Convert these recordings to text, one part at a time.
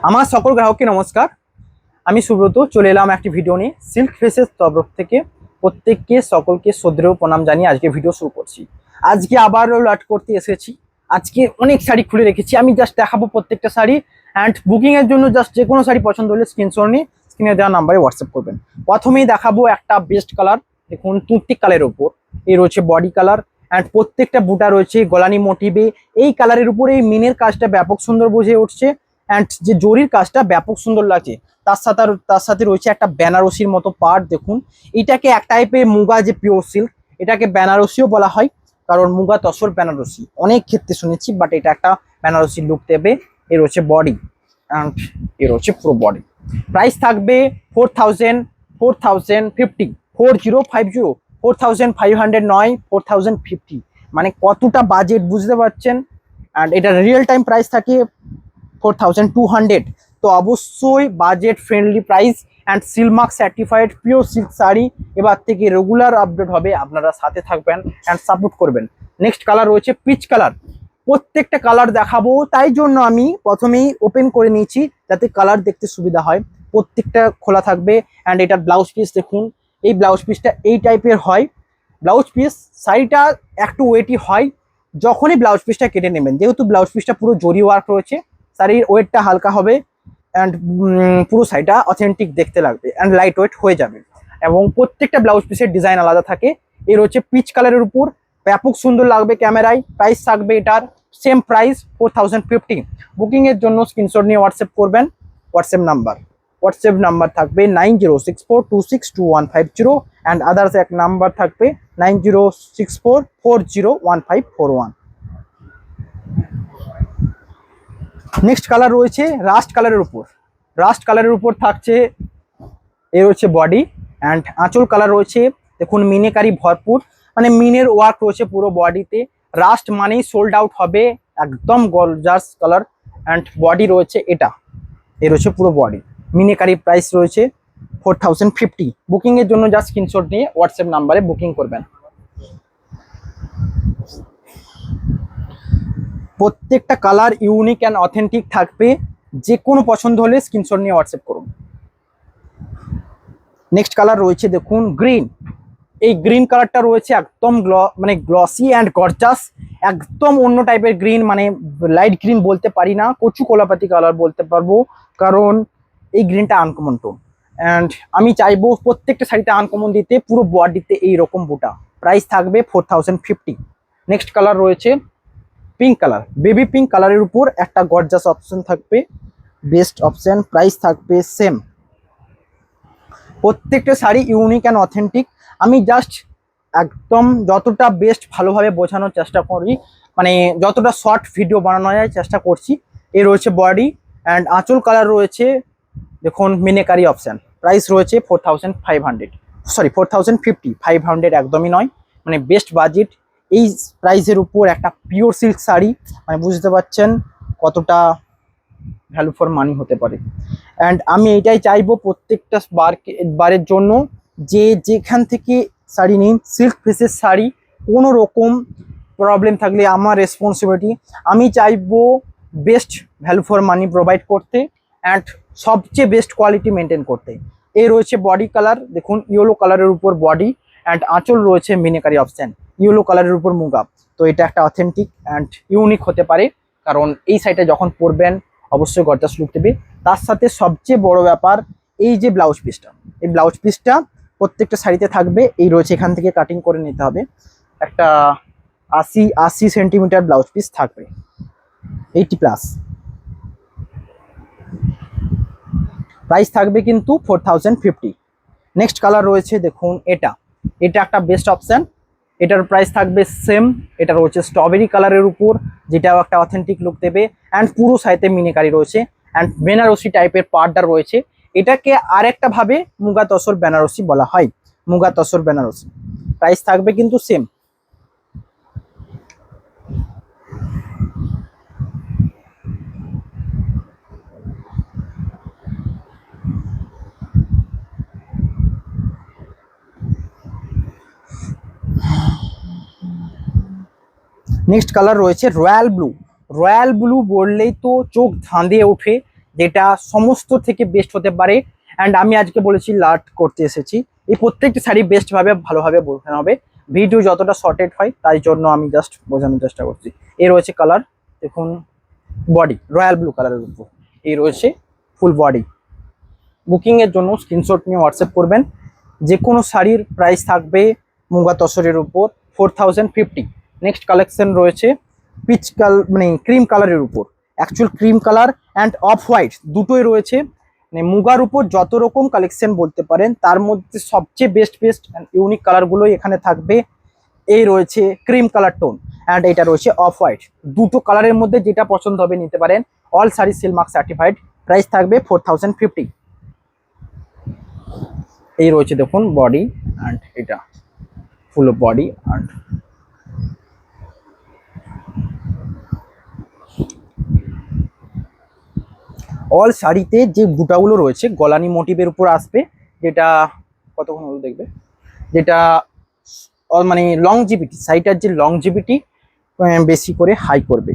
আমার সকল গ্রাহককে নমস্কার। আমি সুব্রত চলে এলাম একটি ভিডিও নিয়ে সিল্ক ফেসের তরফ থেকে। প্রত্যেককে সকলকে শ্রদ্ধেয় প্রণাম জানিয়ে আজকে ভিডিও শুরু করছি। আজকে আবারও লাট করতে এসেছি। আজকে অনেক শাড়ি খুলে রেখেছি, আমি জাস্ট দেখাবো প্রত্যেকটা শাড়ি। অ্যান্ড বুকিং এর জন্য জাস্ট যে কোনো শাড়ি পছন্দ হলে স্ক্রিনশট নিয়ে স্ক্রিনে দেওয়া নাম্বারে হোয়াটসঅ্যাপ করবেন। প্রথমেই দেখাবো একটা বেস্ট কালার, দেখুন তুর্তিক কালারের উপর এই রয়েছে বডি কালার। অ্যান্ড প্রত্যেকটা বুটা রয়েছে গলানি মোটিভে। এই কালারের উপর এই মিনের কাজটা ব্যাপক সুন্দর বুঝে উঠছে। অ্যান্ড যে জরির কাজটা ব্যাপক সুন্দর লাগছে। তার সাথে রয়েছে একটা বেনারসির মতো পার্ট, দেখুন এটাকে এক টাইপের মুগা যে পিওর সিল্ক, এটাকে বেনারসিও বলা হয়, কারণ মুগা তসর বেনারসি অনেক ক্ষেত্রে শুনেছি, বাট এটা একটা বেনারসি লুক দেবে। এর হচ্ছে বডি অ্যান্ড এর হচ্ছে পুরো বডি। প্রাইস থাকবে 4050 4050 4500 নয় 4050, মানে কতটা বাজেট বুঝতে পারছেন। অ্যান্ড এটা রিয়েল টাইম প্রাইস থাকে 4200। তো অবশ্যই budget friendly price and Silk Mark certified pure silk sari এবার থেকে রেগুলার আপডেট হবে, আপনারা সাথে থাকবেন অ্যান্ড সাপোর্ট করবেন। নেক্সট কালার রয়েছে পিচ কালার। প্রত্যেকটা কালার দেখাবো, তাই জন্য আমি প্রথমেই ওপেন করে নিয়েছি যাতে কালার দেখতে সুবিধা হয়। প্রত্যেকটা খোলা থাকবে। অ্যান্ড এটার ব্লাউজ পিস দেখুন, এই ব্লাউজ পিসটা এই টাইপের হয়। ব্লাউজ পিস শাড়িটা একটু ওয়েটি হয় যখনই ব্লাউজ পিসটা কেটে নেবেন, যেহেতু ব্লাউজ পিসটা পুরো জরি ওয়ার্ক রয়েছে, শাড়ির ওয়েটটা হালকা হবে। অ্যান্ড পুরো শাড়িটা অথেন্টিক দেখতে লাগবে অ্যান্ড লাইট ওয়েট হয়ে যাবে। এবং প্রত্যেকটা ব্লাউজ পিসের ডিজাইন আলাদা থাকে। এর হচ্ছে পিচ কালারের উপর ব্যাপক সুন্দর লাগবে ক্যামেরায়। প্রাইস থাকবে এটার সেম প্রাইস 4050। বুকিং এর জন্য স্ক্রিনশট নিয়ে হোয়াটসঅ্যাপ করবেন। হোয়াটসঅ্যাপ নাম্বার থাকবে 9064262150 অ্যান্ড আদার্স এক নাম্বার থাকবে 9064401541। নেক্সট কালার রয়েছে রাস্ট কালারের উপর থাকছে এর হচ্ছে বডি। অ্যান্ড আঁচল কালার রয়েছে, দেখুন মিনেকারি ভরপুর, মানে মিনের ওয়ার্ক রয়েছে পুরো বডিতে। রাস্ট মানেই সোল্ড আউট হবে, একদম গর্জাস কালার। অ্যান্ড বডি রয়েছে এটা, এর হচ্ছে পুরো বডি মিনেকারি। প্রাইস রয়েছে 4050। বুকিং এর জন্য জাস্ট স্ক্রিনশট নিয়ে হোয়াটসঅ্যাপ নাম্বারে বুকিং করবেন। প্রত্যেকটা কালার ইউনিক অ্যান্ড অথেন্টিক থাকবে, যে কোনো পছন্দ হলে স্ক্রিনশট নিয়ে হোয়াটসঅ্যাপ করুন। নেক্সট কালার রয়েছে দেখুন গ্রিন। এই গ্রিন কালারটা রয়েছে একদম মানে গ্লসি অ্যান্ড গর্জাস, একদম অন্য টাইপের গ্রিন, মানে লাইট গ্রিন বলতে পারি না, কচু কলাপাতি কালার বলতে পারবো, কারণ এই গ্রিনটা আনকমন টোন। অ্যান্ড আমি চাইবো প্রত্যেকটা শাড়িতে আনকমন দিতে, পুরো বডিতে এইরকম বুটা। প্রাইস থাকবে 4050। নেক্সট কালার রয়েছে পিঙ্ক কালার, বেবি পিঙ্ক কালারের উপর একটা গর্জাস অপশন থাকবে, বেস্ট অপশন। প্রাইস থাকবে সেম। প্রত্যেকটা শাড়ি ইউনিক অ্যান্ড অথেন্টিক। আমি জাস্ট একদম যতটা বেস্ট ভালোভাবে বোঝানোর চেষ্টা করি, মানে যতটা শর্ট ভিডিও বানানো যায় চেষ্টা করছি। এ রয়েছে বডি অ্যান্ড আঁচল কালার রয়েছে, দেখুন মিনেকারি অপশান। প্রাইস রয়েছে 4500, সরি 4050। 500 একদমই নয়, মানে বেস্ট বাজেট। এই প্রাইসের উপর একটা পিওর সিল্ক শাড়ি, মানে বুঝতে পারছেন কতটা ভ্যালু ফর মানি হতে পারে। অ্যান্ড আমি এটাই চাইবো প্রত্যেকটা বারের জন্য, যে যেখান থেকে শাড়ি নিন সিল্ক ফেসের শাড়ি, কোনো রকম প্রবলেম থাকলে আমার রেসপন্সিবিলিটি। আমি চাইবো best value for money provide করতে অ্যান্ড সবচেয়ে বেস্ট কোয়ালিটি মেনটেন করতে। এই রয়েছে বডি কালার, দেখুন ইয়েলো কালারের উপর বডি অ্যান্ড আঁচল রয়েছে মিনেকারি অপশান, ইয়েলো কালারের উপর মুগা। তো এটা একটা অথেন্টিক অ্যান্ড ইউনিক হতে পারে, কারণ এই শাড়িটা যখন পরবেন অবশ্যই গর্জাস লুক দেবে। তার সাথে সবচেয়ে বড় ব্যাপার এই যে ব্লাউজ পিসটা, এই ব্লাউজ পিসটা প্রত্যেকটা শাড়িতে থাকবে। এই রয়েছে, এখান থেকে কাটিং করে নিতে হবে, একটা 80 সেন্টিমিটার ব্লাউজ পিস থাকবে, 80+। প্রাইস থাকবে কিন্তু 4050। নেক্সট কালার রয়েছে দেখুন এটা একটা বেস্ট অপশান। এটার প্রাইস থাকবে সেম। এটা রয়েছে স্ট্রবেরি কালারের উপর, যেটাও একটা অথেন্টিক লুক দেবে। অ্যান্ড পুরো সাইতে মিনিকারি রয়েছে অ্যান্ড বেনারসি টাইপের পার্টটা রয়েছে। এটাকে আরেকটা ভাবে মুগা তসর বেনারসি বলা হয়, মুগা তসর বেনারসি। প্রাইস থাকবে কিন্তু সেম। নেক্সট কালার রয়েছে রয়্যাল ব্লু বললেই তো চোখ ধাঁধিয়ে ওঠে। যেটা সমস্ত থেকে বেস্ট হতে পারে। অ্যান্ড আমি আজকে বলেছি লাট করতে এসেছি, এই প্রত্যেকটি শাড়ি বেস্টভাবে ভালোভাবে বোঝানো হবে। ভিডিও যতটা শর্টেড হয় তাই জন্য আমি জাস্ট বোঝানোর চেষ্টা করছি। এই রয়েছে কালার, দেখুন বডি রয়্যাল ব্লু কালারের উপর, এই রয়েছে ফুল বডি। বুকিংয়ের জন্য স্ক্রিনশট নিয়ে হোয়াটসঅ্যাপ করবেন। যে কোনো শাড়ির প্রাইস থাকবে মুগা তসরের উপর 4050। নেক্সট কালেকশন রয়েছে পিচ মানে ক্রিম কালারের উপর, actual cream colour and off white দুটোই রয়েছে। মানে মুগার উপর যত রকম কালেকশন বলতে পারেন তার মধ্যে সবচেয়ে বেস্ট অ্যান্ড ইউনিক কালারগুলোই এখানে থাকবে। এই রয়েছে ক্রিম কালার টোন অ্যান্ড এটা রয়েছে অফ হোয়াইট। দুটো কালারের মধ্যে যেটা পছন্দ হবে নিতে পারেন। All sari Silk Mark certified, price থাকবে 4050। এই রয়েছে দেখুন বডি অ্যান্ড এটা ফুল বডি অ্যান্ড অল শাড়িতে যে বুটাগুলো রয়েছে গলানি মোটিভের উপর আসবে, যেটা কতক্ষণ হলো দেখবে, যেটা মানে লংজিভিটি, শাড়িটার যে লংজিভিটি বেশি করে হাই করবে।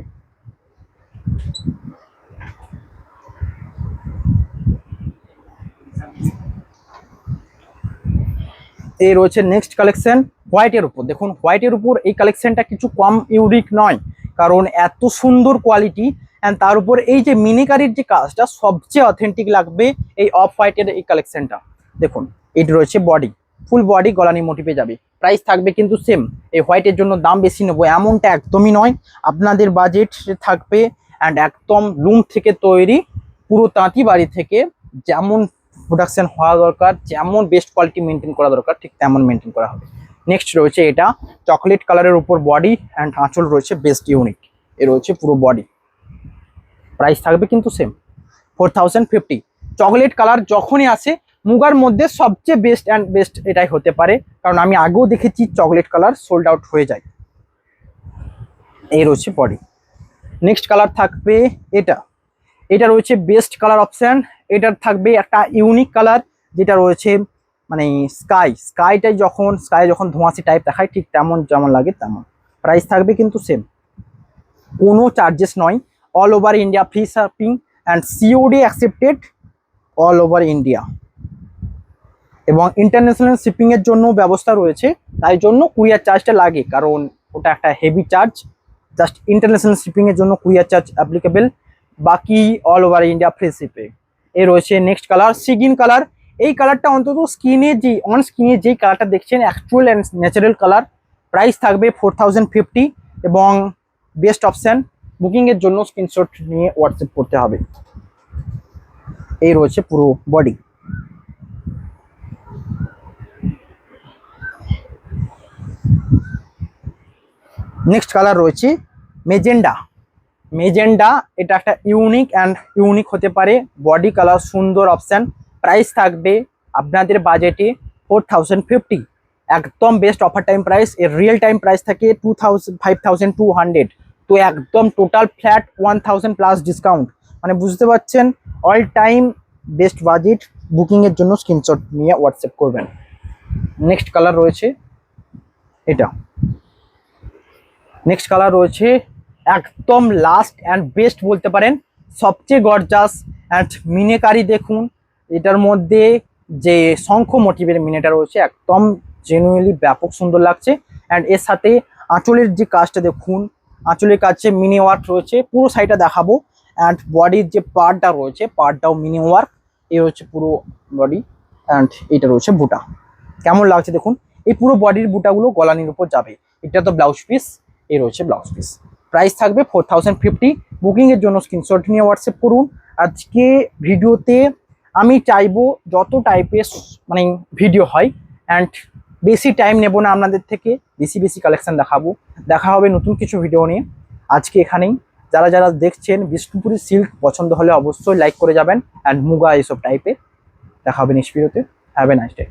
এই রয়েছে নেক্সট কালেকশন হোয়াইটের উপর। দেখুন হোয়াইটের উপর এই কালেকশনটা কিছু কম ইউনিক নয়, কারণ এত সুন্দর কোয়ালিটি অ্যান্ড তার উপর এই যে মিনিকারির যে কাজটা সবচেয়ে অথেন্টিক লাগবে এই অফ হোয়াইটের এই কালেকশনটা। দেখুন এটি রয়েছে বডি, ফুল বডি গলানি মোটিভে যাবে, প্রাইস থাকবে কিন্তু সেম। এই হোয়াইটের জন্য দাম বেশি নেবো এমনটা একদমই নয়, আপনাদের বাজেট থাকবে। অ্যান্ড একদম লুম থেকে তৈরি, পুরো তাঁতি বাড়ি থেকে যেমন প্রোডাকশন হওয়া দরকার, যেমন বেস্ট কোয়ালিটি মেনটেন করা দরকার ঠিক তেমন মেনটেন করা হবে। নেক্সট রয়েছে এটা চকলেট কালারের উপর বডি অ্যান্ড আঁচল রয়েছে বেস্ট ইউনিক। এ রয়েছে পুরো বডি, প্রাইস থাকবে কিন্তু সেম 4050। চকলেট কালার যখনই আসে মুগার মধ্যে সবচেয়ে বেস্ট এটাই হতে পারে, কারণ আমি আগেও দেখেছি চকলেট কালার সোল্ড আউট হয়ে যায়। এই রয়েছে বডি। নেক্সট কালার থাকবে এটা, এটা রয়েছে বেস্ট কালার অপশন। এটার থাকবে একটা ইউনিক কালার যেটা রয়েছে মানে স্কাই যখন ধোঁয়াশি টাইপ দেখায় ঠিক তেমন যেমন লাগে তেমন। প্রাইস থাকবে কিন্তু সেম, কোনো চার্জেস নয়। All over India free shipping and COD accepted all over India, এবং ইন্টারন্যাশনাল শিপিংয়ের জন্য ব্যবস্থা রয়েছে। তাই জন্য কুরিয়ার চার্জটা লাগে, কারণ ওটা একটা হেভি চার্জ। জাস্ট ইন্টারন্যাশনাল শিপিংয়ের জন্য কুরিয়ার চার্জ অ্যাপ্লিকেবল, বাকি all over India free shipping. এ রয়েছে নেক্সট কালার সিগিন কালার। এই কালারটা অন্তত অন স্কিনে যেই কালারটা দেখছেন actual and natural colour. Price থাকবে 4050 এবং বেস্ট অপশান। বুকিংয়ের জন্য স্ক্রিনশট নিয়ে হোয়াটসঅ্যাপ করতে হবে। এই রয়েছে পুরো বডি। নেক্সট কালার রয়েছে মেজেন্ডা। এটা একটা ইউনিক হতে পারে, বডি কালার সুন্দর অপশান। প্রাইস থাকবে আপনাদের বাজেটে 4050, একদম বেস্ট অফার টাইম প্রাইস। এর রিয়েল টাইম প্রাইস থাকে 5200। তো একদম টোটাল ফ্ল্যাট 1000 প্লাস ডিসকাউন্ট, মানে বুঝতে পারছেন অল টাইম বেস্ট বাজেট। বুকিংয়ের জন্য স্ক্রিনশট নিয়ে হোয়াটসঅ্যাপ করবেন। নেক্সট কালার রয়েছে এটা, নেক্সট কালার রয়েছে একদম লাস্ট অ্যান্ড বেস্ট বলতে পারেন, সবচেয়ে গর্জাস অ্যান্ড মিনেকারি। দেখুন এটার মধ্যে যে শঙ্খ মোটিভের মিনেটা রয়েছে একদম জেনুইনলি ব্যাপক সুন্দর লাগছে। অ্যান্ড এর সাথে আঁচলের যে কাজটা দেখুন, আঁচলের কাছে মিনি ওয়ার্ক রয়েছে, পুরো সাইডটা দেখাবো। অ্যান্ড বডির যে পার্টটা রয়েছে পার্টটাও মিনি ওয়ার্ক। এই হচ্ছে পুরো বডি অ্যান্ড এটা রয়েছে বুটা। কেমন লাগছে দেখুন, এই পুরো বডির বুটাগুলো গলানির উপর যাবে। এটা তো ব্লাউজ পিস, এই রয়েছে ব্লাউজ পিস। প্রাইস থাকবে 4050। বুকিংয়ের জন্য স্ক্রিনশট নিয়ে হোয়াটসঅ্যাপ করুন। আজকে ভিডিওতে আমি চাইবো যত টাইপের মানে ভিডিও হয়, অ্যান্ড বেশি টাইম নেব না আপনাদের থেকে, বেশি কালেকশন দেখাবো। দেখা হবে নতুন কিছু ভিডিও নিয়ে। আজকে এখানেই, যারা দেখছেন বিষ্ণুপুরি সিল্ক পছন্দ হলে অবশ্যই লাইক করে যাবেন, অ্যান্ড মুগা এইসব টাইপের। দেখা হবে নেক্সট ভিডিওতে। Have a nice day.